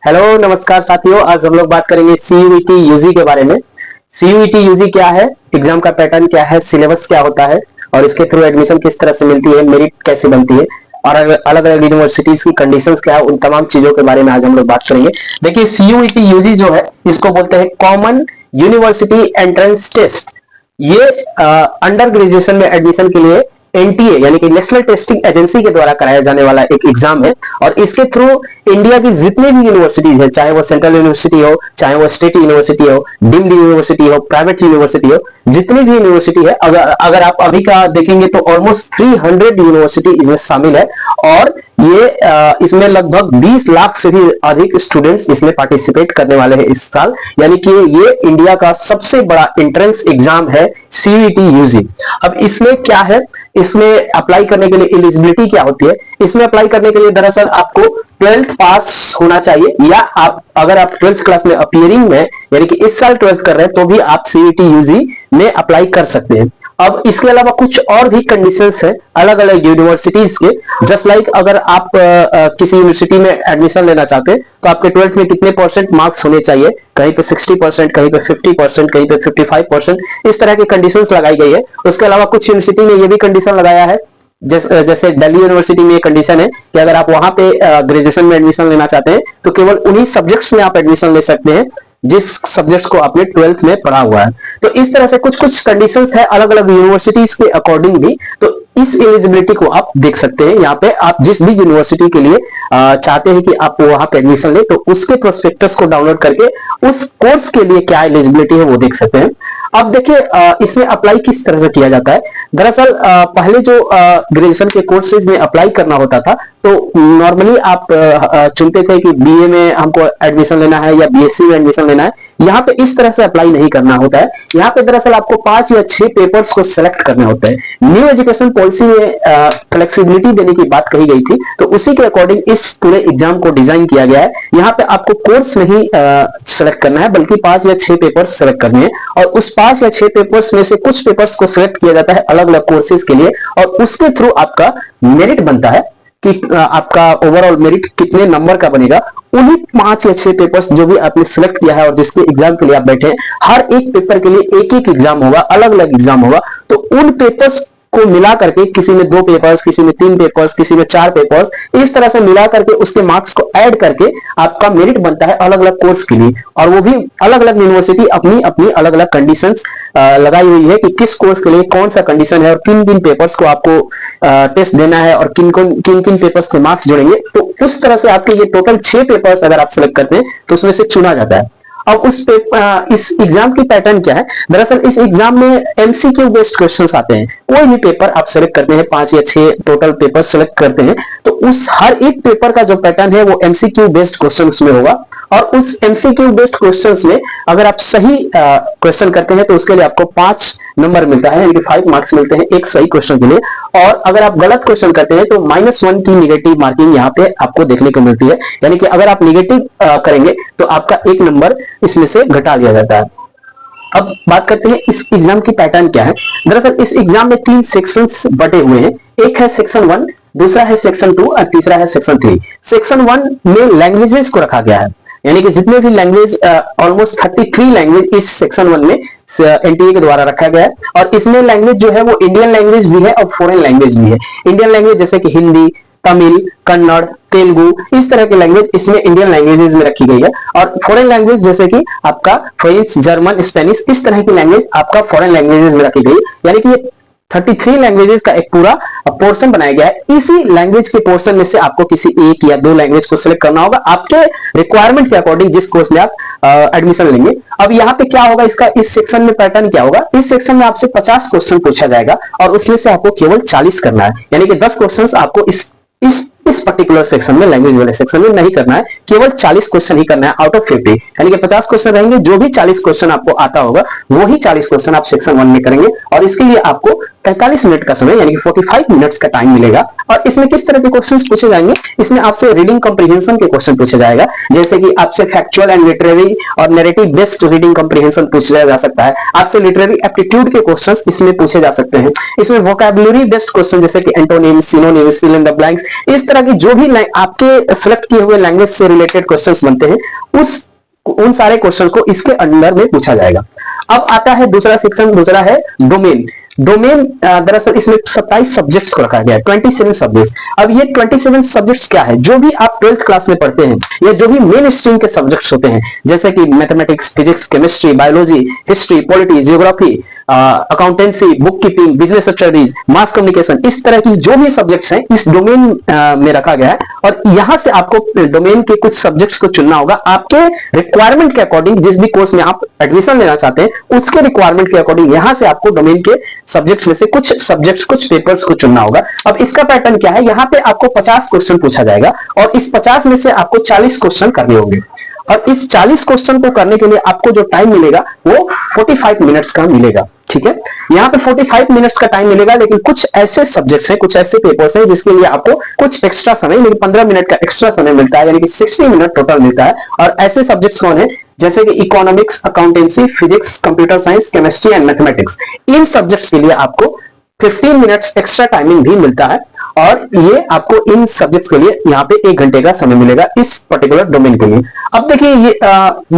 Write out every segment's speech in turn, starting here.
Hello नमस्कार साथियों, आज हम लोग बात करेंगे सीयूईटी यूजी के बारे में। सीयूईटी यूजी क्या है, एग्जाम का पैटर्न क्या है, सिलेबस क्या होता है और इसके थ्रू एडमिशन किस तरह से मिलती है, मेरिट कैसे बनती है और अलग अलग यूनिवर्सिटीज की कंडीशंस क्या है, उन तमाम चीजों के बारे में आज हम लोग बात करेंगे। देखिए, सीयूईटी यूजी जो है इसको बोलते हैं कॉमन यूनिवर्सिटी एंट्रेंस टेस्ट। ये अंडर ग्रेजुएशन में एडमिशन के लिए एनटीए यानी कि नेशनल टेस्टिंग एजेंसी के द्वारा कराया जाने वाला एक एग्जाम है और इसके थ्रू इंडिया की जितने भी यूनिवर्सिटीज है, चाहे वो सेंट्रल यूनिवर्सिटी हो, चाहे वो स्टेट यूनिवर्सिटी हो, डीम्ड यूनिवर्सिटी हो, प्राइवेट यूनिवर्सिटी हो, जितनी भी यूनिवर्सिटी है, अगर आप अभी का देखेंगे तो ऑलमोस्ट 300 यूनिवर्सिटी इसमें शामिल है और ये इसमें लगभग 20 लाख से भी अधिक स्टूडेंट्स इसमें पार्टिसिपेट करने वाले हैं इस साल। यानी कि ये इंडिया का सबसे बड़ा एंट्रेंस एग्जाम है सीयूईटी यूजी। अब इसमें क्या है, इसमें अप्लाई करने के लिए एलिजिबिलिटी क्या होती है? इसमें अप्लाई करने के लिए दरअसल आपको 12th पास होना चाहिए या अगर आप 12th क्लास में अपीयरिंग में यानी कि इस साल 12th कर रहे हैं तो भी आप सीयूईटी यूजी में अप्लाई कर सकते हैं। अब इसके अलावा कुछ और भी कंडीशंस है अलग अलग यूनिवर्सिटीज के। जस्ट लाइक अगर आप किसी यूनिवर्सिटी में एडमिशन लेना चाहते हैं तो आपके 12th में कितने परसेंट मार्क्स होने चाहिए, कहीं पे 60%, कहीं पे 50%, कहीं पे 55%, इस तरह की कंडीशंस लगाई गई है। उसके अलावा कुछ यूनिवर्सिटी ने यह भी कंडीशन लगाया है, जैसे दिल्ली यूनिवर्सिटी में एक कंडीशन है कि अगर आप वहां पे ग्रेजुएशन में एडमिशन लेना चाहते हैं तो केवल उन्हीं सब्जेक्ट्स में आप एडमिशन ले सकते हैं जिस सब्जेक्ट को आपने 12th में पढ़ा हुआ है। तो इस तरह से कुछ कुछ कंडीशंस है अलग अलग यूनिवर्सिटीज के अकॉर्डिंग भी। तो इस एलिजिबिलिटी को आप देख सकते हैं यहाँ पे। आप जिस भी यूनिवर्सिटी के लिए चाहते हैं कि आप वहां पे एडमिशन ले तो उसके प्रोस्पेक्टस को डाउनलोड करके उस कोर्स के लिए क्या एलिजिबिलिटी है वो देख सकते हैं। अब देखिए, इसमें अप्लाई किस तरह से किया जाता है। दरअसल पहले जो ग्रेजुएशन के कोर्सेज में अप्लाई करना होता था तो नॉर्मली आप चुनते थे कि बीए में हमको एडमिशन लेना है या बीएससी में एडमिशन लेना है। यहाँ पे इस तरह से अप्लाई नहीं करना होता है। यहाँ पे दरअसल आपको 5 या 6 पेपर्स को सिलेक्ट करना होता है। न्यू एजुकेशन पॉलिसी में फ्लेक्सिबिलिटी देने की बात कही गई थी तो उसी के अकॉर्डिंग इस पूरे एग्जाम को डिजाइन किया गया है। यहाँ पे आपको कोर्स नहीं सिलेक्ट करना है बल्कि 5 या 6 पेपर्स सिलेक्ट करने हैं और उस 5 या 6 पेपर्स में से कुछ पेपर्स को सिलेक्ट किया जाता है अलग अलग कोर्सेज के लिए और उसके थ्रू आपका मेरिट बनता है कि आपका ओवरऑल मेरिट कितने नंबर का बनेगा। उन्हीं 5 या 6 पेपर्स जो भी आपने सिलेक्ट किया है और जिसके एग्जाम के लिए आप बैठे हैं, हर एक पेपर के लिए एक एक एग्जाम होगा, अलग अलग एग्जाम होगा। तो उन पेपर्स को मिला करके किसी में 2 पेपर्स, किसी में 3 पेपर्स, किसी में 4 पेपर्स, इस तरह से मिला करके उसके मार्क्स को ऐड करके आपका मेरिट बनता है अलग अलग कोर्स के लिए। और वो भी अलग अलग यूनिवर्सिटी अपनी अपनी अलग अलग कंडीशंस लगाई हुई है कि किस कोर्स के लिए कौन सा कंडीशन है और किन किन पेपर्स को आपको टेस्ट देना है और किन किन पेपर्स के मार्क्स जुड़ेंगे। तो उस तरह से आपके ये टोटल 6 पेपर्स अगर आप सिलेक्ट करते हैं तो उसमें से चुना जाता है। अब इस एग्जाम की पैटर्न क्या है, दरअसल इस एग्जाम में एमसीक्यू बेस्ड क्वेश्चंस आते हैं। कोई भी पेपर आप सेलेक्ट करते हैं, 5 या 6 टोटल पेपर सेलेक्ट करते हैं तो उस हर एक पेपर का जो पैटर्न है वो एमसीक्यू बेस्ड क्वेश्चन उसमें होगा और उस एमसीक्यू बेस्ड क्वेश्चंस में अगर आप सही क्वेश्चन करते हैं तो उसके लिए आपको 5 नंबर मिलता है यानी कि 5 मार्क्स मिलते हैं एक सही क्वेश्चन के लिए। और अगर आप गलत क्वेश्चन करते हैं तो -1 की निगेटिव मार्किंग यहाँ पे आपको देखने को मिलती है। यानी कि अगर आप निगेटिव करेंगे तो आपका 1 नंबर इसमें से घटा लिया जाता है। अब बात करते हैं इस एग्जाम की पैटर्न क्या है। दरअसल इस एग्जाम में 3 सेक्शंस बटे हुए हैं। एक है सेक्शन 1, दूसरा है सेक्शन 2 और तीसरा है सेक्शन 3। सेक्शन 1 में लैंग्वेजेस को रखा गया है, यानी कि जितने भी लैंग्वेज ऑलमोस्ट 33 लैंग्वेज इस सेक्शन 1 में एनटीए के द्वारा रखा गया है। और इसमें लैंग्वेज जो है वो इंडियन लैंग्वेज भी है और फॉरेन लैंग्वेज भी है। इंडियन लैंग्वेज जैसे कि हिंदी, तमिल, कन्नड़, तेलुगु, इस तरह की लैंग्वेज इसमें इंडियन लैंग्वेजेस में रखी गई है। और फॉरेन लैंग्वेज जैसे कि आपका फ्रेंच, जर्मन, स्पेनिश, इस तरह की लैंग्वेज आपका फॉरेन लैंग्वेजेस में रखी गई। यानी कि ये 33 लैंग्वेजेस का एक पूरा पोर्शन बनाया गया है। इसी लैंग्वेज के पोर्शन में से आपको किसी एक या 2 लैंग्वेज को सिलेक्ट करना होगा आपके रिक्वायरमेंट के अकॉर्डिंग जिस कोर्स में आप एडमिशन लेंगे। अब यहाँ पे क्या होगा, इसका इस सेक्शन में पैटर्न क्या होगा, इस सेक्शन में आपसे 50 क्वेश्चन पूछा जाएगा और उसमें से आपको केवल 40 करना है। यानी कि 10 क्वेश्चन आपको इस पर्टिकुलर सेक्शन में, लैंग्वेज वाले सेक्शन में नहीं करना है, केवल 40 क्वेश्चन ही करना है आउट ऑफ 50। यानी कि 50 क्वेश्चन रहेंगे, जो भी 40 क्वेश्चन आपको आता होगा वही 40 क्वेश्चन आप सेक्शन 1 में करेंगे और इसके लिए आपको 45 मिनट का समय यानी कि 45 मिनट्स का टाइम मिलेगा। और इसमें किस तरह के क्वेश्चंस पूछे जाएंगे, इसमें आपसे रीडिंग कॉम्प्रिहेंशन के क्वेश्चन पूछा जाएगा, जैसे कि आपसे फैक्चुअल एंड लिटरेरी और नैरेटिव बेस्ड रीडिंग कॉम्प्रिहेंशन पूछा जा सकता है। आपसे लिटरेरी एप्टीट्यूड के क्वेश्चंस इसमें पूछे जा सकते हैं। इसमें वोकैबुलरी बेस्ड क्वेश्चन जैसे कि antonyms, synonyms, fill in the blanks, इस तरह की जो भी आपके सिलेक्ट किए हुए लैंग्वेज से रिलेटेड क्वेश्चंस बनते हैं उन सारे क्वेश्चंस को इसके अंदर में पूछा जाएगा। अब आता है दूसरा सेक्शन, दूसरा है डोमेन। डोमेन दरअसल इसमें 27 सब्जेक्ट्स को रखा गया है, 27 सब्जेक्ट्स। अब ये 27 सब्जेक्ट्स क्या है? जो भी आप 12th क्लास में पढ़ते हैं या जो भी मेन स्ट्रीम के सब्जेक्ट्स होते हैं, जैसे कि mathematics, physics, chemistry, biology, history, polity, geography, accountancy, book keeping, business studies, mass communication, इस तरह की जो भी सब्जेक्ट्स हैं इस डोमेन में रखा गया है। और यहां से आपको डोमेन के कुछ सब्जेक्ट्स को चुनना होगा आपके रिक्वायरमेंट के अकॉर्डिंग। जिस भी कोर्स में आप एडमिशन लेना चाहते हैं उसके रिक्वायरमेंट के अकॉर्डिंग यहां से आपको डोमेन के सब्जेक्ट्स में से कुछ सब्जेक्ट्स, कुछ पेपर्स को चुनना होगा। अब इसका पैटर्न क्या है? यहाँ पे आपको 50 क्वेश्चन पूछा जाएगा और इस 50 में से आपको 40 क्वेश्चन करने होंगे। और इस 40 क्वेश्चन को करने के लिए आपको जो टाइम मिलेगा वो 45 मिनट्स का मिलेगा। ठीक है, यहाँ पे 45 मिनट्स का टाइम मिलेगा, लेकिन कुछ ऐसे सब्जेक्ट्स हैं, कुछ ऐसे पेपर्स हैं जिसके लिए आपको कुछ एक्स्ट्रा समय, लेकिन 15 मिनट का एक्स्ट्रा समय मिलता है, यानी कि 60 मिनट टोटल मिलता है। और ऐसे सब्जेक्ट्स कौन है? जैसे कि economics, accountancy, physics, computer science, chemistry and mathematics. In subjects के लिए आपको 15 मिनट्स एक्स्ट्रा टाइमिंग भी मिलता है और ये आपको इन सब्जेक्ट्स के लिए यहाँ पे 1 घंटे का समय मिलेगा इस पर्टिकुलर डोमेन के लिए। अब देखिए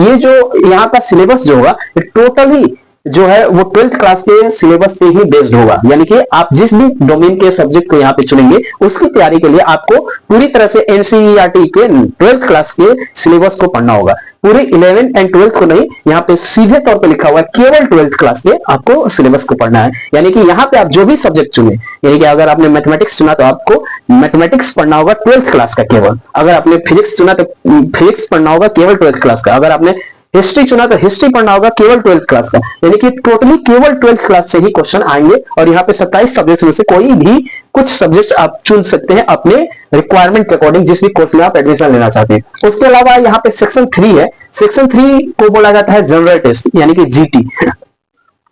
ये जो यहाँ का सिलेबस जो होगा टोटली जो है वो 12th क्लास के सिलेबस पे ही बेस्ड होगा, यानी कि आप जिस भी डोमेन के सब्जेक्ट को यहाँ पे चुनेंगे उसकी तैयारी के लिए आपको पूरी तरह से एनसीईआरटी के 12th क्लास के सिलेबस को पढ़ना होगा। पूरे 11th एंड 12th को नहीं, यहाँ पे सीधे तौर पे लिखा हुआ है केवल 12th क्लास के आपको सिलेबस को पढ़ना है। यानी कि यहाँ पे आप जो भी सब्जेक्ट चुने, यानी कि अगर आपने मैथमेटिक्स चुना तो आपको मैथमेटिक्स पढ़ना होगा 12th क्लास का केवल। अगर आपने फिजिक्स चुना तो फिजिक्स पढ़ना होगा केवल 12th क्लास का। अगर आपने हिस्ट्री चुना तो हिस्ट्री पढ़ना होगा केवल 12th क्लास का। यानी कि टोटली केवल 12th क्लास से ही क्वेश्चन आएंगे और यहाँ पे 27 सब्जेक्ट्स में से कोई भी कुछ सब्जेक्ट्स आप चुन सकते हैं अपने रिक्वायरमेंट के अकॉर्डिंग, जिस भी कोर्स में आप एडमिशन लेना चाहते हैं। उसके अलावा यहाँ पे सेक्शन 3 है। सेक्शन 3 को बोला जाता है जनरल टेस्ट, यानी कि जीटी।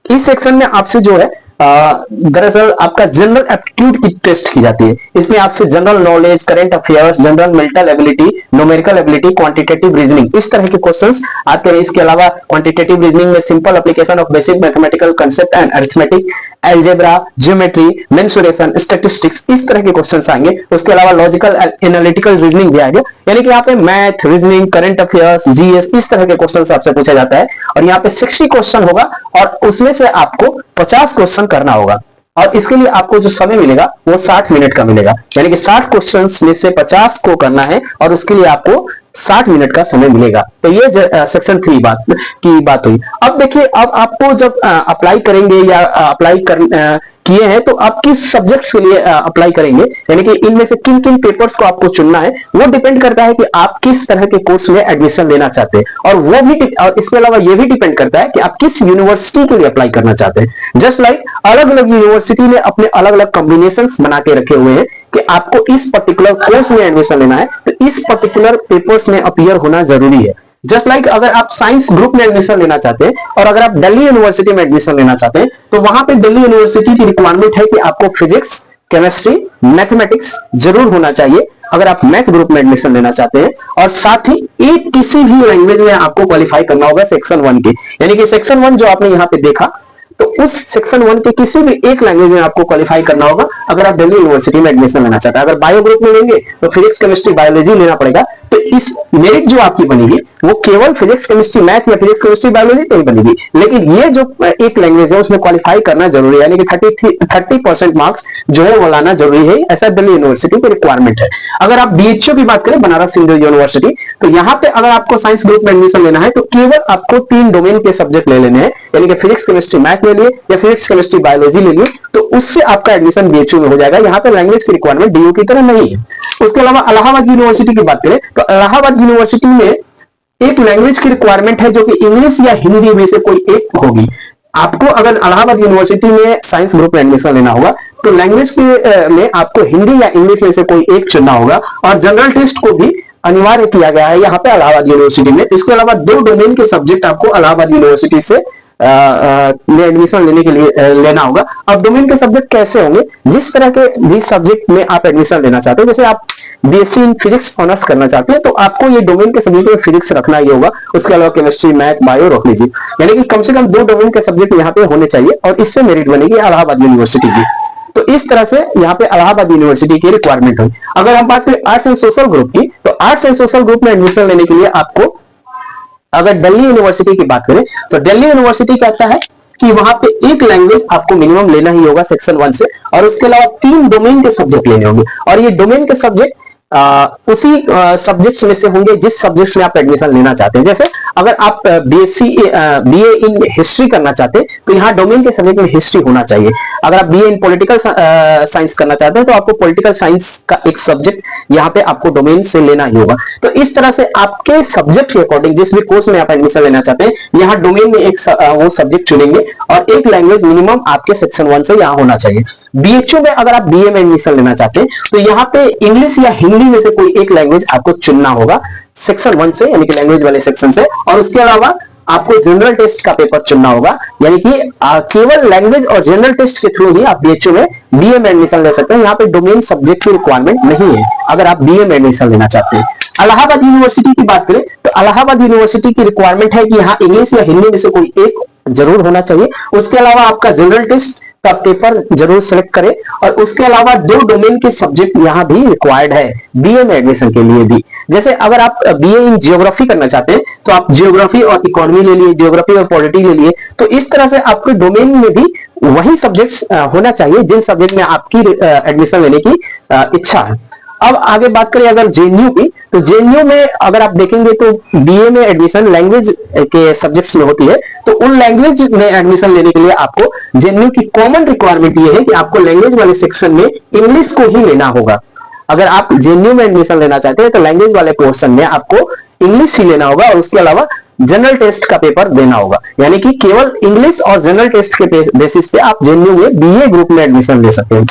इस सेक्शन में आपसे जो है दरअसल आपका जनरल एप्टीट्यूड की टेस्ट की जाती है। इसमें आपसे general knowledge, current affairs, general mental ability, numerical ability, quantitative reasoning, इस तरह के क्वेश्चंस आते हैं। इसके अलावा क्वांटिटेटिव रीजनिंग में simple application of basic mathematical concept and arithmetic, algebra, geometry, mensuration, statistics, इस तरह के क्वेश्चंस आएंगे। उसके अलावा लॉजिकल एनालिटिकल रीजनिंग भी आएगा, यानी कि यहाँ पे math, reasoning, current affairs, GS, इस तरह के क्वेश्चंस आपसे पूछा जाता है। और यहाँ पे 60 क्वेश्चन होगा और उसमें से आपको 50 क्वेश्चन करना होगा और इसके लिए आपको जो समय मिलेगा वो 60 मिनट का मिलेगा। यानी कि 60 क्वेश्चंस में से 50 को करना है और उसके लिए आपको 60 मिनट का समय मिलेगा। तो ये सेक्शन 3 की बात हुई। अब देखिए, अब आपको जब अप्लाई करेंगे या अप्लाई किए हैं तो आप किस सब्जेक्ट्स के लिए अप्लाई करेंगे, यानी कि इनमें से किन किन पेपर्स को आपको चुनना है, वो डिपेंड करता है कि आप किस तरह के कोर्स में एडमिशन लेना चाहते हैं। और वो भी, और इसके अलावा ये भी डिपेंड करता है कि आप किस यूनिवर्सिटी के लिए अप्लाई करना चाहते हैं। जस्ट लाइक अलग अलग यूनिवर्सिटी ने अपने अलग अलग कॉम्बिनेशंस बना के रखे हुए हैं कि आपको इस पर्टिकुलर कोर्स में एडमिशन लेना है तो इस पर्टिकुलर पेपर्स में अपीयर होना जरूरी है। जस्ट लाइक अगर आप साइंस ग्रुप में एडमिशन लेना चाहते हैं और अगर आप दिल्ली यूनिवर्सिटी में एडमिशन लेना चाहते हैं तो वहां पे दिल्ली यूनिवर्सिटी की रिक्वायरमेंट है कि आपको फिजिक्स, केमिस्ट्री, मैथमेटिक्स जरूर होना चाहिए अगर आप मैथ ग्रुप में एडमिशन लेना चाहते हैं। और साथ ही एक किसी भी लैंग्वेज में आपको क्वालिफाई करना होगा सेक्शन 1 के, यानी कि सेक्शन 1 जो आपने यहाँ पे देखा तो उस सेक्शन 1 के किसी भी एक लैंग्वेज में आपको क्वालिफाई करना होगा अगर आप दिल्ली यूनिवर्सिटी में एडमिशन लेना चाहते हैं। अगर बायो ग्रुप में लेंगे तो फिजिक्स, केमिस्ट्री, बायोलॉजी लेना पड़ेगा। तो इस मेरिट जो आपकी बनेगी वो केवल फिजिक्स, केमिस्ट्री, मैथ या फिजिक्स, केमिस्ट्री, बायोलॉजी नहीं बनेगी, लेकिन ये जो एक लैंग्वेज है उसमें क्वालिफाई करना जरूरी है, यानी कि 30% मार्क्स जो है वो लाना जरूरी है। ऐसा दिल्ली यूनिवर्सिटी की रिक्वायरमेंट है। अगर आप बीएचयू की बात करें, बनारस हिंदू यूनिवर्सिटी, तो यहाँ पे अगर आपको साइंस ग्रुप में एडमिशन लेना है तो केवल आपको 3 डोमेन के सब्जेक्ट ले लेने हैं, यानी कि फिजिक्स, केमिस्ट्री, मैथ ले लिए या फिजिक्स, केमिस्ट्री, बायोलॉजी ले लिए, तो उससे आपका एडमिशन बीएचयू में हो जाएगा। यहाँ पे लैंग्वेज की रिक्वायरमेंट डीयू की तरह नहीं है। उसके अलावा इलाहाबाद यूनिवर्सिटी की बात करें तो इलाहाबाद यूनिवर्सिटी में एक लैंग्वेज की रिक्वायरमेंट है जो कि इंग्लिश या हिंदी में से कोई एक होगी। आपको अगर इलाहाबाद यूनिवर्सिटी में साइंस ग्रुप में एडमिशन लेना होगा तो लैंग्वेज में आपको हिंदी या इंग्लिश में से कोई एक चुनना होगा और जनरल टेस्ट को भी अनिवार्य किया गया है यहाँ पे इलाहाबाद यूनिवर्सिटी में। इसके अलावा 2 डोमेन के सब्जेक्ट आपको इलाहाबाद यूनिवर्सिटी से में एडमिशन लेने के लिए लेना होगा। अब डोमेन के सब्जेक्ट कैसे होंगे, जिस तरह के जिस सब्जेक्ट में आप एडमिशन लेना चाहते हैं, जैसे आप बीएससी इन फिजिक्स ऑनर्स करना चाहते हैं तो आपको ये डोमेन के सब्जेक्ट में फिजिक्स रखना ही होगा। उसके अलावा केमिस्ट्री, मैथ, बायो रख लीजिए, यानी कि कम से कम 2 डोमेन के सब्जेक्ट यहाँ पे होने चाहिए और इस पे मेरिट बनेगी इलाहाबाद यूनिवर्सिटी की। तो इस तरह से यहाँ पे इलाहाबाद यूनिवर्सिटी की रिक्वायरमेंट हुई। अगर हम बात करें आर्ट्स एंड सोशल ग्रुप की, तो आर्ट्स एंड सोशल ग्रुप में एडमिशन लेने के लिए आपको, अगर दिल्ली यूनिवर्सिटी की बात करें तो दिल्ली यूनिवर्सिटी कहता है कि वहां पे एक लैंग्वेज आपको मिनिमम लेना ही होगा सेक्शन 1 से, और उसके अलावा 3 डोमेन के सब्जेक्ट लेने होंगे, और ये डोमेन के सब्जेक्ट उसी सब्जेक्ट्स में से होंगे जिस सब्जेक्ट्स में आप एडमिशन लेना चाहते हैं। जैसे अगर आप बीए इन हिस्ट्री करना चाहते हैं तो यहाँ डोमेन के सब्जेक्ट में हिस्ट्री होना चाहिए। अगर आप बीए इन पॉलिटिकल साइंस करना चाहते हैं तो आपको पॉलिटिकल साइंस का एक सब्जेक्ट यहाँ पे आपको डोमेन से लेना ही होगा। तो इस तरह से आपके सब्जेक्ट के अकॉर्डिंग जिस भी कोर्स में आप एडमिशन लेना चाहते हैं, यहाँ डोमेन में एक वो सब्जेक्ट चुनेंगे, और एक लैंग्वेज मिनिमम आपके सेक्शन 1 से यहाँ होना चाहिए। बीएचयू में अगर आप बीए में एडमिशन लेना चाहते हैं तो यहाँ पे इंग्लिश या हिंदी में से कोई एक लैंग्वेज आपको चुनना होगा सेक्शन 1 से, यानी कि लैंग्वेज वाले सेक्शन से, और उसके अलावा आपको जनरल टेस्ट का पेपर चुनना होगा, यानी कि केवल लैंग्वेज और जनरल टेस्ट के थ्रू ही आप बीएचयू में बीए में एडमिशन ले सकते हैं। यहाँ पे डोमेन सब्जेक्ट की रिक्वायरमेंट नहीं है अगर आप बीए में एडमिशन लेना चाहते हैं। इलाहाबाद यूनिवर्सिटी की बात करें तो इलाहाबाद यूनिवर्सिटी की रिक्वायरमेंट है कि यहाँ इंग्लिश या हिंदी में से कोई एक जरूर होना चाहिए। उसके अलावा आपका जनरल टेस्ट का पेपर जरूर सिलेक्ट करें, और उसके अलावा 2 डोमेन के सब्जेक्ट यहाँ भी रिक्वायर्ड है बीए में एडमिशन के लिए भी। जैसे अगर आप बीए इन जियोग्राफी करना चाहते हैं तो आप जियोग्राफी और इकोनॉमी ले लिए, जियोग्राफी और पॉलिटी ले लिए, तो इस तरह से आपके डोमेन में भी वही सब्जेक्ट्स होना चाहिए जिन सब्जेक्ट में आपकी एडमिशन लेने की इच्छा है। अब आगे बात करें अगर जेएनयू की, तो जेएनयू में अगर आप देखेंगे तो बीए में एडमिशन लैंग्वेज के सब्जेक्ट्स में होती है, तो उन लैंग्वेज में एडमिशन लेने के लिए आपको जेएनयू की कॉमन रिक्वायरमेंट ये है कि आपको लैंग्वेज वाले सेक्शन में इंग्लिश को ही लेना होगा। अगर आप जेएनयू में एडमिशन लेना चाहते हैं तो लैंग्वेज वाले पोर्शन में आपको इंग्लिश ही लेना होगा, और उसके अलावा जनरल टेस्ट का पेपर देना होगा, यानी कि केवल इंग्लिश और जनरल टेस्ट के बेसिस पे आप जेएनयू में बीए ग्रुप में एडमिशन ले सकते हैं।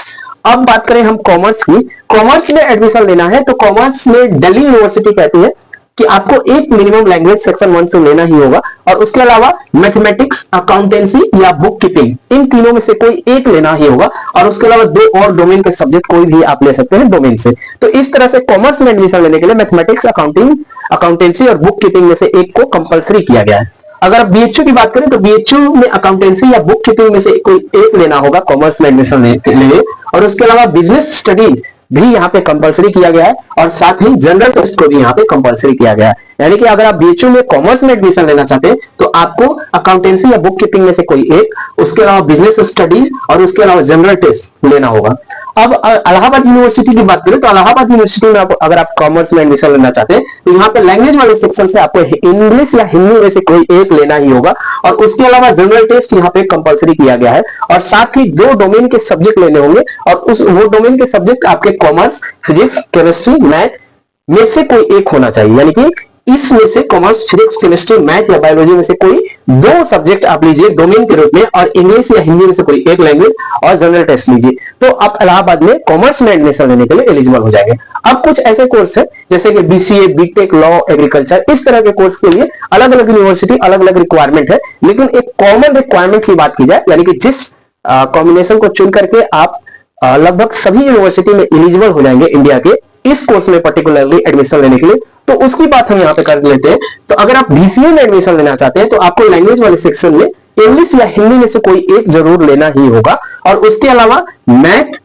अब बात करें हम कॉमर्स की, कॉमर्स में एडमिशन लेना है तो कॉमर्स में दिल्ली यूनिवर्सिटी कहती है कि आपको एक मिनिमम लैंग्वेज सेक्शन 1 से लेना ही होगा, और उसके अलावा मैथमेटिक्स, अकाउंटेंसी या बुक कीपिंग, इन तीनों में से कोई एक लेना ही होगा, और उसके अलावा 2 और डोमेन के सब्जेक्ट कोई भी आप ले सकते हैं डोमेन से। तो इस तरह से कॉमर्स में एडमिशन लेने के लिए मैथमेटिक्स, अकाउंटेंसी और बुक कीपिंग में से एक को कंपलसरी किया गया है। अगर बीएचयू की बात करें तो बीएचयू में अकाउंटेंसी या बुक कीपिंग में से कोई एक लेना होगा कॉमर्स में एडमिशन लेने, और उसके अलावा बिजनेस स्टडीज भी यहाँ पे कंपलसरी किया गया है, और साथ ही जनरल टेस्ट को भी यहाँ पे कंपलसरी किया गया है। यानी कि अगर आप बीएचयू में कॉमर्स में एडमिशन लेना चाहते हैं तो आपको अकाउंटेंसी या बुक कीपिंग में से कोई एक, उसके अलावा बिजनेस स्टडीज और उसके अलावा जनरल टेस्ट लेना होगा। अब इलाहाबाद यूनिवर्सिटी की बात करें तो इलाहाबाद यूनिवर्सिटी में अगर आप कॉमर्स में एडमिशन लेना चाहते हैं तो यहाँ पे लैंग्वेज वाले सेक्शन से आपको इंग्लिश या हिंदी में से कोई एक लेना ही होगा, और उसके अलावा जनरल टेस्ट यहाँ पे कंपलसरी किया गया है, और साथ ही 2 डोमेन के सब्जेक्ट लेने होंगे, और वो डोमेन के सब्जेक्ट आपके कॉमर्स, फिजिक्स, केमिस्ट्री, मैथ में से कोई एक होना चाहिए। यानी कि इसमें से कॉमर्स, फिजिक्स, केमिस्ट्री, मैथ या बायोलॉजी में से कोई 2 सब्जेक्ट आप लीजिए डोमेन के रूप में, और इंग्लिश या हिंदी में से कोई एक लैंग्वेज और जनरल टेस्ट लीजिए, तो आप इलाहाबाद में कॉमर्स में एडमिशन लेने के लिए एलिजिबल हो जाएंगे। अब कुछ ऐसे कोर्स है जैसे कि बीसीए, बीटेक, लॉ, एग्रीकल्चर, इस तरह के कोर्स के लिए अलग अलग यूनिवर्सिटी अलग अलग रिक्वायरमेंट है, लेकिन एक कॉमन रिक्वायरमेंट की बात की जाए, यानी कि जिस कॉम्बिनेशन को चुन करके आप लगभग सभी यूनिवर्सिटी में एलिजिबल हो जाएंगे इंडिया के इस कोर्स में पर्टिकुलरली एडमिशन लेने के लिए, तो उसकी बात हम यहाँ पे कर लेते हैं। तो अगर आप बीसीए में एडमिशन लेना चाहते हैं तो आपको लैंग्वेज वाले सेक्शन में इंग्लिश या हिंदी में से कोई एक जरूर लेना ही होगा, और उसके अलावा मैथ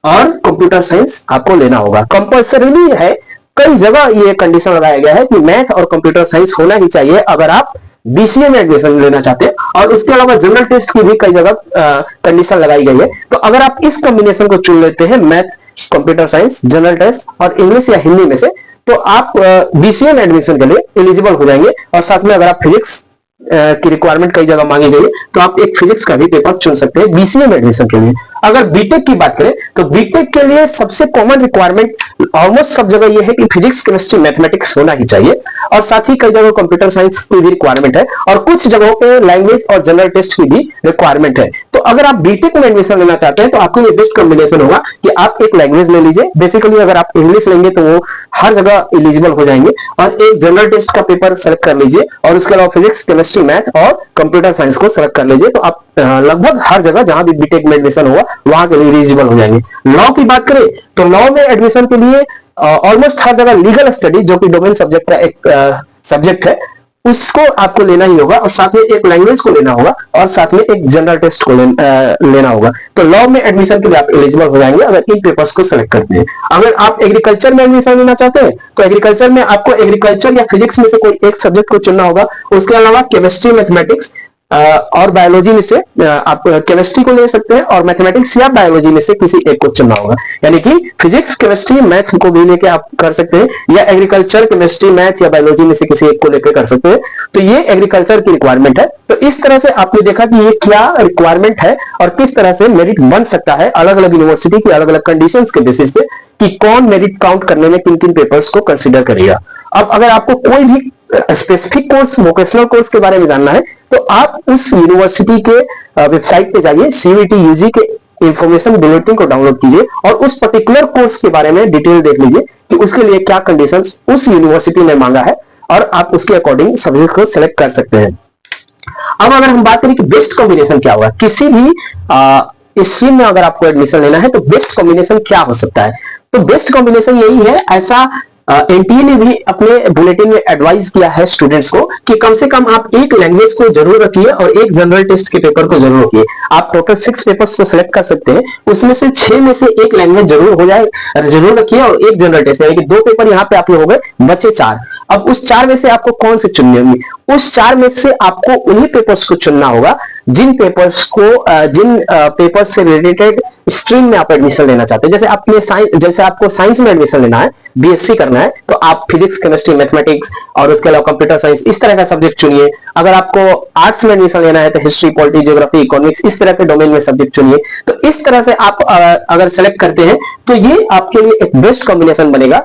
और कंप्यूटर साइंस आपको लेना होगा। कंपल्सरी है, कई जगह ये कंडीशन लगाया गया है कि मैथ और कंप्यूटर साइंस होना ही चाहिए अगर आप बीसीए में एडमिशन लेना चाहते हैं, और उसके अलावा जनरल टेस्ट की भी कई जगह कंडीशन लगाई गई है। तो अगर आप इस कॉम्बिनेशन को चुन लेते हैं, math, computer science, general test और इंग्लिश या हिंदी में से, तो आप बीसीए में एडमिशन के लिए एलिजिबल हो जाएंगे। और साथ में अगर आप फिजिक्स की रिक्वायरमेंट कई जगह मांगी गई है तो आप एक फिजिक्स का भी पेपर चुन सकते हैं बीसीए में एडमिशन के लिए। अगर बीटेक की बात करें तो बीटेक के लिए सबसे कॉमन रिक्वायरमेंट ऑलमोस्ट सब जगह यह है कि फिजिक्स, केमिस्ट्री, मैथमेटिक्स होना ही चाहिए, और साथ ही कई जगह कंप्यूटर साइंस की भी रिक्वायरमेंट है, और कुछ जगहों पे लैंग्वेज और जनरल टेस्ट की भी रिक्वायरमेंट है। तो अगर आप बीटेक में एडमिशन लेना चाहते हैं तो आपके लिए बेस्ट कॉम्बिनेशन होगा कि आप एक लैंग्वेज ले लीजिए। बेसिकली अगर आप इंग्लिश लेंगे तो वो हर जगह एलिजिबल हो जाएंगे, और एक जनरल टेस्ट का पेपर सेलेक्ट कर लीजिए, और उसके अलावा फिजिक्स, केमिस्ट्री, मैथ और कंप्यूटर साइंस को सेलेक्ट कर लीजिए, तो आप लगभग हर जगह जहां भी बीटेक में एडमिशन होगा वहां के लिए एलिजिबल हो जाएंगे। लॉ की बात करें तो लॉ में एडमिशन के लिए ऑलमोस्ट हर जगह लीगल स्टडी, जो कि डोमेन सब्जेक्ट का एक सब्जेक्ट है, उसको आपको लेना ही होगा, और साथ में एक लैंग्वेज को लेना होगा, और साथ में एक जनरल टेस्ट को लेना होगा। तो लॉ में एडमिशन के लिए आप एलिजिबल हो जाएंगे अगर इन पेपर्स को सिलेक्ट करते हैं। अगर आप एग्रीकल्चर में एडमिशन लेना चाहते हैं तो एग्रीकल्चर में आपको एग्रीकल्चर या फिजिक्स में से कोई एक सब्जेक्ट को चुनना होगा। उसके अलावा केमिस्ट्री, मैथमेटिक्स और बायोलॉजी में से आप केमिस्ट्री को ले सकते हैं, और मैथमेटिक्स या बायोलॉजी में से किसी एक को चुनना होगा। यानी कि फिजिक्स, केमिस्ट्री, मैथ को भी लेके आप कर सकते हैं, या एग्रीकल्चर, केमिस्ट्री, मैथ या बायोलॉजी में से किसी एक को लेकर कर सकते हैं। तो ये एग्रीकल्चर की रिक्वायरमेंट है। तो इस तरह से आपने देखा कि ये क्या रिक्वायरमेंट है और किस तरह से मेरिट बन सकता है अलग अलग यूनिवर्सिटी की अलग अलग कंडीशंस के बेसिस पे, कि कौन मेरिट काउंट करने में किन किन पेपर्स को कंसिडर करेगा। अब अगर आपको कोई भी स्पेसिफिक कोर्स, वोकेशनल कोर्स के बारे में जानना है, तो आप उस यूनिवर्सिटी के वेबसाइट पे जाइए, सीयूईटी यूजी के इंफॉर्मेशन बुलेटिन को डाउनलोड कीजिए और उस पर्टिकुलर कोर्स के बारे में डिटेल देख लीजिए कि उसके लिए क्या कंडीशंस उस यूनिवर्सिटी ने मांगा है, और आप उसके अकॉर्डिंग सब्जेक्ट को सिलेक्ट कर सकते हैं। अब अगर हम बात करें कि बेस्ट कॉम्बिनेशन क्या होगा, किसी भी स्ट्रीम में अगर आपको एडमिशन लेना है तो बेस्ट कॉम्बिनेशन क्या हो सकता है, तो बेस्ट कॉम्बिनेशन यही है। ऐसा एनटीए ने भी अपने बुलेटिन में एडवाइस किया है स्टूडेंट्स को कि कम से कम आप एक लैंग्वेज को जरूर रखिए और एक जनरल टेस्ट के पेपर को जरूर रखिए। आप टोटल 6 पेपर्स को सिलेक्ट कर सकते हैं, उसमें से 6 में से एक लैंग्वेज जरूर हो जाए, जरूर रखिए, और एक जनरल टेस्ट, यानी कि 2 पेपर यहाँ पे आपके हो गए, बचे 4। अब उस 4 में से आपको कौन से चुनने होंगे? उस 4 में से आपको उन्हीं पेपर्स को चुनना होगा जिन पेपर्स से रिलेटेड स्ट्रीम में आप एडमिशन लेना चाहते हैं। जैसे आपको साइंस में एडमिशन लेना है, बीएससी करना है, तो आप फिजिक्स, केमिस्ट्री, मैथमेटिक्स और उसके अलावा कंप्यूटर साइंस, इस तरह का सब्जेक्ट चुनिए। अगर आपको आर्ट्स में एडमिशन लेना है तो हिस्ट्री, पॉलिटी, ज्योग्राफी, इकोनॉमिक्स, इस तरह के डोमेन में सब्जेक्ट चुनिए। तो इस तरह से आप अगर सेलेक्ट करते हैं तो ये आपके लिए एक बेस्ट कॉम्बिनेशन बनेगा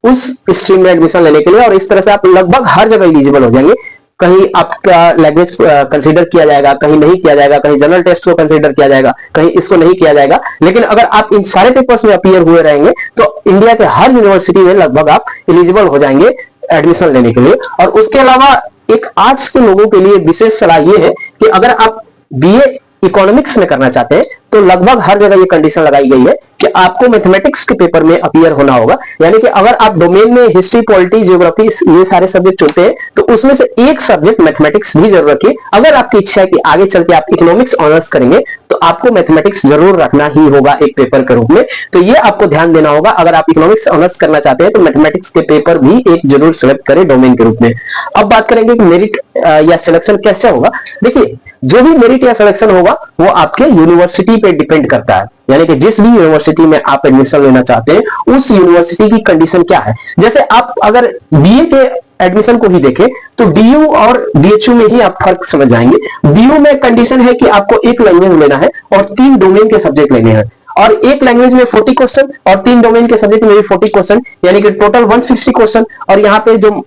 उस स्ट्रीम में एडमिशन लेने के लिए, और इस तरह से आप लगभग हर जगह एलिजिबल हो जाएंगे। कहीं आपका लैंग्वेज कंसीडर किया जाएगा, कहीं नहीं किया जाएगा, कहीं जनरल टेस्ट को कंसीडर किया जाएगा, कहीं इसको नहीं किया जाएगा। लेकिन अगर आप इन सारे पेपर्स में अपीयर हुए रहेंगे तो इंडिया के हर यूनिवर्सिटी में लगभग आप एलिजिबल हो जाएंगे एडमिशन लेने के लिए। और उसके अलावा एक आर्ट्स के लोगों के लिए विशेष सलाह यह है कि अगर आप बीए इकोनॉमिक्स में करना चाहते हैं तो लगभग हर जगह ये कंडीशन लगाई गई है कि आपको मैथमेटिक्स के पेपर में अपीयर होना होगा। यानी कि अगर आप डोमेन में हिस्ट्री, पॉलिटी, ज्योग्राफी, ये सारे सब्जेक्ट चुनते हैं तो उसमें से एक सब्जेक्ट मैथमेटिक्स भी जरूर रखिए। अगर आपकी इच्छा है कि आगे चल के आप इकोनॉमिक्स ऑनर्स करेंगे तो आपको मैथमेटिक्स जरूर रखना ही होगा एक पेपर के रूप में। तो ये आपको ध्यान देना होगा। अगर आप इकोनॉमिक्स ऑनर्स करना चाहते हैं तो मैथमेटिक्स के पेपर भी एक जरूर सिलेक्ट करें डोमेन के रूप में। अब बात करेंगे कि मेरिट या सिलेक्शन कैसे होगा। देखिए, जो भी मेरिट या सिलेक्शन होगा वो आपके यूनिवर्सिटी पे डिपेंड करता है। यानी कि जिस भी यूनिवर्सिटी में आप एडमिशन लेना चाहते हैं उस यूनिवर्सिटी की कंडीशन क्या है। जैसे आप अगर बीए के एडमिशन को ही देखें तो डीयू और डीएचयू में ही आप फर्क समझ जाएंगे। डीयू में कंडीशन है कि आपको एक लैंग्वेज लेना है और 3 डोमेन के सब्जेक्ट लेने हैं, और एक लैंग्वेज में 40 क्वेश्चन और 3 डोमेन के सब्जेक्ट में भी 40 क्वेश्चन, यानी कि टोटल 160 क्वेश्चन। और यहाँ पे जो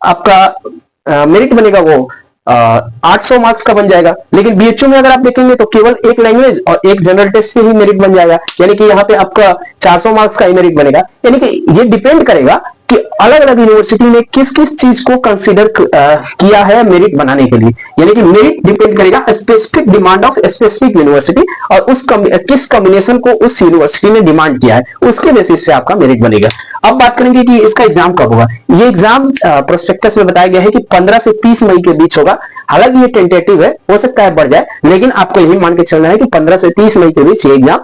आपका मेरिट बनेगा वो 800 मार्क्स का बन जाएगा। लेकिन बीएचयू में अगर आप देखेंगे तो केवल एक लैंग्वेज और एक जनरल टेस्ट पे ही मेरिट बन जाएगा, यानी कि यहाँ पे आपका 400 मार्क्स का ही मेरिट बनेगा। यानी कि ये डिपेंड करेगा कि अलग अलग यूनिवर्सिटी ने किस किस चीज को कंसीडर किया है मेरिट बनाने के लिए। यानी कि मेरिट डिपेंड करेगा specific demand of specific university और उस किस कॉम्बिनेशन को उस यूनिवर्सिटी ने डिमांड किया है, उसके बेसिस पे आपका मेरिट बनेगा। अब बात करेंगे कि इसका एग्जाम कब होगा। ये एग्जाम प्रोस्पेक्टस में बताया गया है कि 15 से 30 मई के बीच होगा। हालांकि ये टेंटेटिव है, हो सकता है बढ़ जाए, लेकिन आपको यही मान के चलना है कि 15 से 30 मई के बीच ये एग्जाम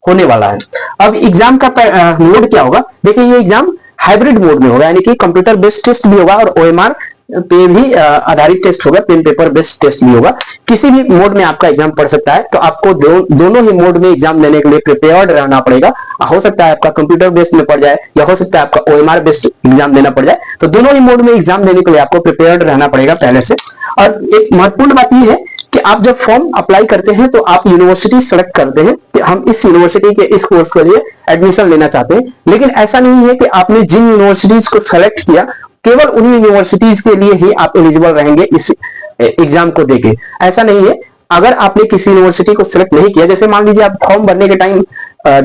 होने वाला है। अब एग्जाम का मोड क्या होगा। देखिए, ये एग्जाम हाइब्रिड मोड में होगा, यानी कि कंप्यूटर बेस्ड टेस्ट भी होगा और ओएमआर पे भी आधारित टेस्ट होगा, पेन पेपर बेस्ड टेस्ट भी होगा। किसी भी मोड में आपका एग्जाम पड़ सकता है, तो आपको दोनों ही मोड में एग्जाम देने के लिए प्रिपेयर्ड रहना पड़ेगा। हो सकता है आपका कंप्यूटर बेस्ड में पड़ जाए या हो सकता है आपका ओएमआर बेस्ड एग्जाम देना पड़ जाए, तो दोनों ही मोड में एग्जाम देने के लिए आपको प्रिपेयर्ड रहना पड़ेगा पहले से। और एक महत्वपूर्ण बात यह है कि आप जब फॉर्म अप्लाई करते हैं तो आप यूनिवर्सिटी सेलेक्ट करते हैं कि हम इस यूनिवर्सिटी के इस कोर्स के लिए एडमिशन लेना चाहते हैं। लेकिन ऐसा नहीं है कि आपने जिन यूनिवर्सिटीज को सेलेक्ट किया केवल उन्हीं यूनिवर्सिटीज के लिए ही आप एलिजिबल रहेंगे इस एग्जाम को देके, ऐसा नहीं है। अगर आपने किसी यूनिवर्सिटी को सिलेक्ट नहीं किया, जैसे मान लीजिए आप फॉर्म भरने के टाइम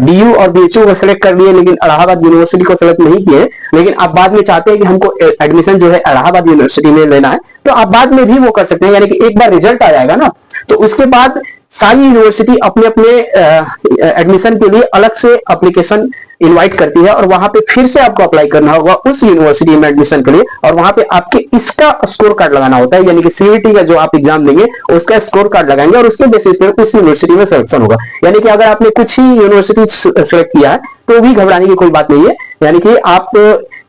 डीयू और बीएचयू को सिलेक्ट कर लिए लेकिन इलाहाबाद यूनिवर्सिटी को सिलेक्ट नहीं किए, लेकिन आप बाद में चाहते हैं कि हमको एडमिशन जो है इलाहाबाद यूनिवर्सिटी में लेना है, तो आप बाद में भी वो कर सकते हैं। यानी कि एक बार रिजल्ट आ जाएगा ना, तो उसके बाद सारी यूनिवर्सिटी अपने अपने एडमिशन के लिए अलग से एप्लीकेशन इनवाइट करती है और वहां पे फिर से आपको अप्लाई करना होगा उस यूनिवर्सिटी में एडमिशन के लिए, और वहां पे आपके इसका स्कोर कार्ड लगाना होता है, यानी कि सीयूईटी का जो आप एग्जाम देंगे उसका स्कोर कार्ड लगाएंगे और उसके बेसिस पे उस यूनिवर्सिटी में सिलेक्शन होगा। यानी कि अगर आपने कुछ ही यूनिवर्सिटी सेलेक्ट किया है तो भी घबराने की कोई बात नहीं है, यानी कि आप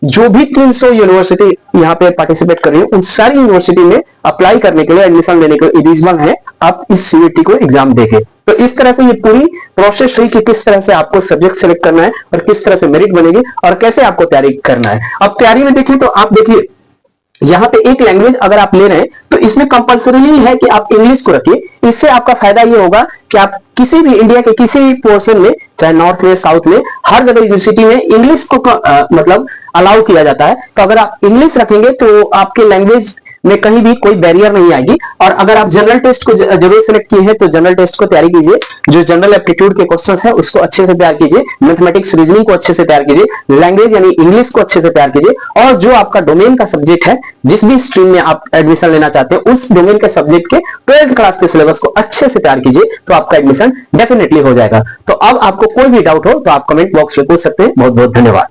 जो भी 300 यूनिवर्सिटी यहाँ पे पार्टिसिपेट कर रही है उन सारी यूनिवर्सिटी में अप्लाई करने के लिए, एडमिशन लेने के लिए एलिजिबल है आप इस सीयूईटी को एग्जाम देके। तो इस तरह से ये पूरी प्रोसेस हुई कि किस तरह से आपको सब्जेक्ट सेलेक्ट करना है और किस तरह से मेरिट बनेगी और कैसे आपको तैयारी करना है। अब तैयारी में देखिए तो आप देखिए यहाँ पे एक लैंग्वेज अगर आप ले रहे हैं तो इसमें कंपलसरी है कि आप इंग्लिश को रखिए। इससे आपका फायदा ये होगा कि आप किसी भी इंडिया के किसी भी पोर्शन में, चाहे नॉर्थ में साउथ में, हर जगह यूनिवर्सिटी में इंग्लिश को मतलब अलाउ किया जाता है। तो अगर आप इंग्लिश रखेंगे तो आपके लैंग्वेज में कहीं भी कोई बैरियर नहीं आएगी। और अगर आप जनरल टेस्ट को जरूर सेलेक्ट किए हैं तो जनरल टेस्ट को तैयारी कीजिए, जो जनरल एप्टीट्यूड के क्वेश्चंस है उसको अच्छे से तैयार कीजिए, मैथमेटिक्स रीजनिंग को अच्छे से तैयार कीजिए, लैंग्वेज यानी इंग्लिश को अच्छे से तैयार कीजिए, और जो आपका डोमेन का सब्जेक्ट है, जिस भी स्ट्रीम में आप एडमिशन लेना चाहते हैं उस डोमेन के सब्जेक्ट के 12th क्लास के सिलेबस को अच्छे से तैयार कीजिए, तो आपका एडमिशन डेफिनेटली हो जाएगा। तो अब आपको कोई भी डाउट हो तो आप कमेंट बॉक्स में पूछ सकते हैं। बहुत बहुत धन्यवाद।